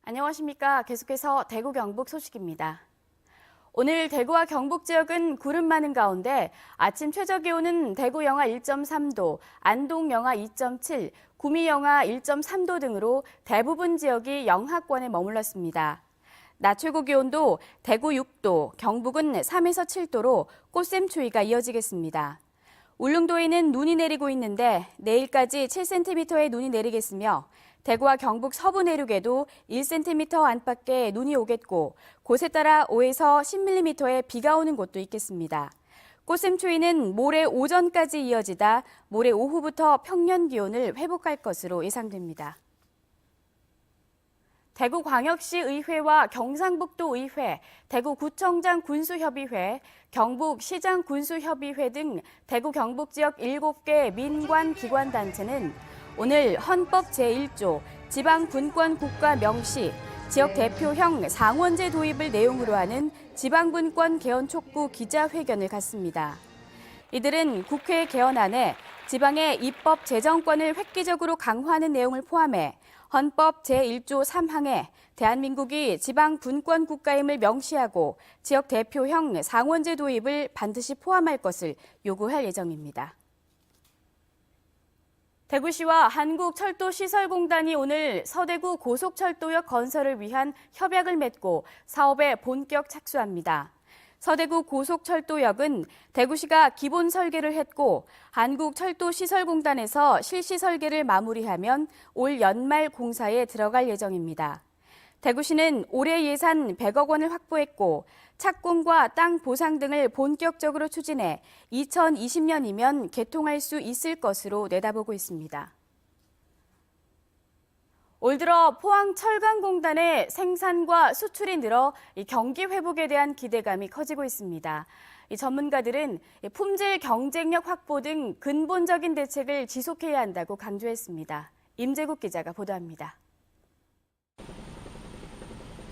안녕하십니까. 계속해서 대구 경북 소식입니다. 오늘 대구와 경북 지역은 구름 많은 가운데 아침 최저기온은 대구 영하 1.3도, 안동 영하 2.7, 구미 영하 1.3도 등으로 대부분 지역이 영하권에 머물렀습니다. 낮 최고 기온도 대구 6도, 경북은 3에서 7도로 꽃샘추위가 이어지겠습니다. 울릉도에는 눈이 내리고 있는데 내일까지 7cm의 눈이 내리겠으며 대구와 경북 서부 내륙에도 1cm 안팎의 눈이 오겠고 곳에 따라 5에서 10mm의 비가 오는 곳도 있겠습니다. 꽃샘추위는 모레 오전까지 이어지다 모레 오후부터 평년 기온을 회복할 것으로 예상됩니다. 대구광역시의회와 경상북도의회, 대구구청장 군수협의회, 경북시장 군수협의회 등 대구 경북 지역 7개 민관 기관단체는 오늘 헌법 제1조 지방분권 국가 명시, 지역 대표형 상원제 도입을 내용으로 하는 지방분권 개헌 촉구 기자회견을 갖습니다. 이들은 국회 개헌안에 지방의 입법 재정권을 획기적으로 강화하는 내용을 포함해 헌법 제1조 3항에 대한민국이 지방 분권 국가임을 명시하고 지역 대표형 상원제 도입을 반드시 포함할 것을 요구할 예정입니다. 대구시와 한국철도시설공단이 오늘 서대구 고속철도역 건설을 위한 협약을 맺고 사업에 본격 착수합니다. 서대구 고속철도역은 대구시가 기본 설계를 했고 한국철도시설공단에서 실시 설계를 마무리하면 올 연말 공사에 들어갈 예정입니다. 대구시는 올해 예산 100억 원을 확보했고 착공과 땅 보상 등을 본격적으로 추진해 2020년이면 개통할 수 있을 것으로 내다보고 있습니다. 올 들어 포항철강공단의 생산과 수출이 늘어 경기 회복에 대한 기대감이 커지고 있습니다. 전문가들은 품질 경쟁력 확보 등 근본적인 대책을 지속해야 한다고 강조했습니다. 임재국 기자가 보도합니다.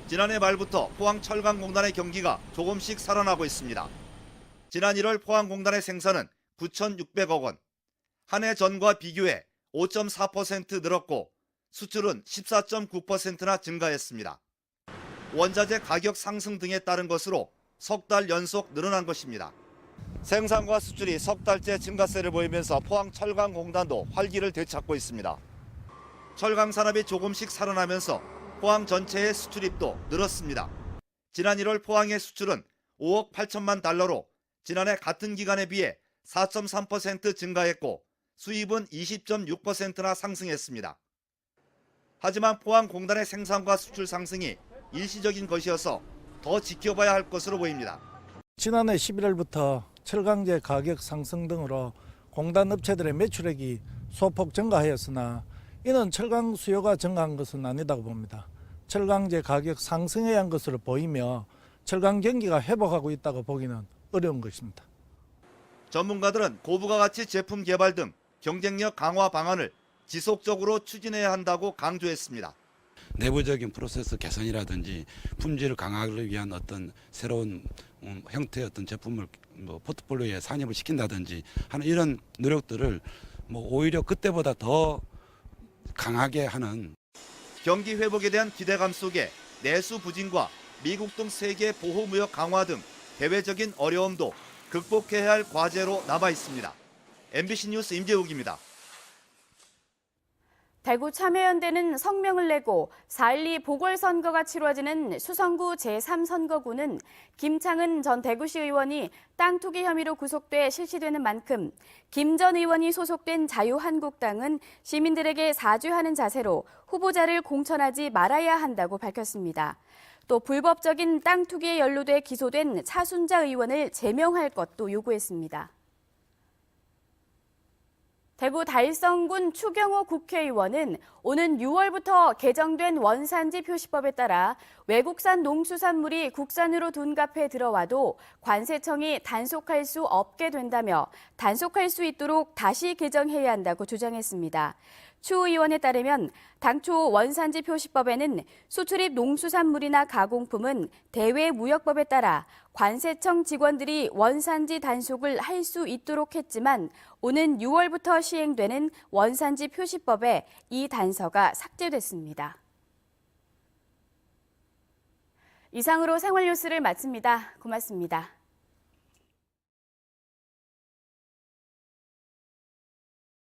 지난해 말부터 포항철강공단의 경기가 조금씩 살아나고 있습니다. 지난 1월 포항공단의 생산은 9,600억 원, 한 해 전과 비교해 5.4% 늘었고 수출은 14.9%나 증가했습니다. 원자재 가격 상승 등에 따른 것으로 석 달 연속 늘어난 것입니다. 생산과 수출이 석 달째 증가세를 보이면서 포항철강공단도 활기를 되찾고 있습니다. 철강 산업이 조금씩 살아나면서 포항 전체의 수출입도 늘었습니다. 지난 1월 포항의 수출은 5억 8천만 달러로 지난해 같은 기간에 비해 4.3% 증가했고 수입은 20.6%나 상승했습니다. 하지만 포항공단의 생산과 수출 상승이 일시적인 것이어서 더 지켜봐야 할 것으로 보입니다. 지난해 11월부터 철강제 가격 상승 등으로 공단 업체들의 매출액이 소폭 증가하였으나 이는 철강 수요가 증가한 것은 아니다고 봅니다. 철강제 가격 상승해야 한 것으로 보이며 철강 경기가 회복하고 있다고 보기는 어려운 것입니다. 전문가들은 고부가 가치 제품 개발 등 경쟁력 강화 방안을 지속적으로 추진해야 한다고 강조했습니다. 내부적인 프로세스 개선이라든지 품질을 강화하기 위한 어떤 새로운 형태의 어떤 제품을 포트폴리오에 산입을 시킨다든지 하는 이런 노력들을 오히려 그때보다 더 강하게 하는. 경기 회복에 대한 기대감 속에 내수 부진과 미국 등 세계 보호무역 강화 등 대외적인 어려움도 극복해야 할 과제로 남아 있습니다. MBC 뉴스 임재욱입니다. 대구 참여연대는 성명을 내고 4.12 보궐선거가 치러지는 수성구 제3선거구는 김창은 전 대구시 의원이 땅 투기 혐의로 구속돼 실시되는 만큼 김 전 의원이 소속된 자유한국당은 시민들에게 사죄하는 자세로 후보자를 공천하지 말아야 한다고 밝혔습니다. 또 불법적인 땅 투기에 연루돼 기소된 차순자 의원을 제명할 것도 요구했습니다. 대구 달성군 추경호 국회의원은 오는 6월부터 개정된 원산지 표시법에 따라 외국산 농수산물이 국산으로 둔갑해 들어와도 관세청이 단속할 수 없게 된다며 단속할 수 있도록 다시 개정해야 한다고 주장했습니다. 추 의원에 따르면 당초 원산지 표시법에는 수출입 농수산물이나 가공품은 대외무역법에 따라 관세청 직원들이 원산지 단속을 할 수 있도록 했지만 오는 6월부터 시행되는 원산지 표시법에 이 단서가 삭제됐습니다. 이상으로 생활뉴스를 마칩니다. 고맙습니다.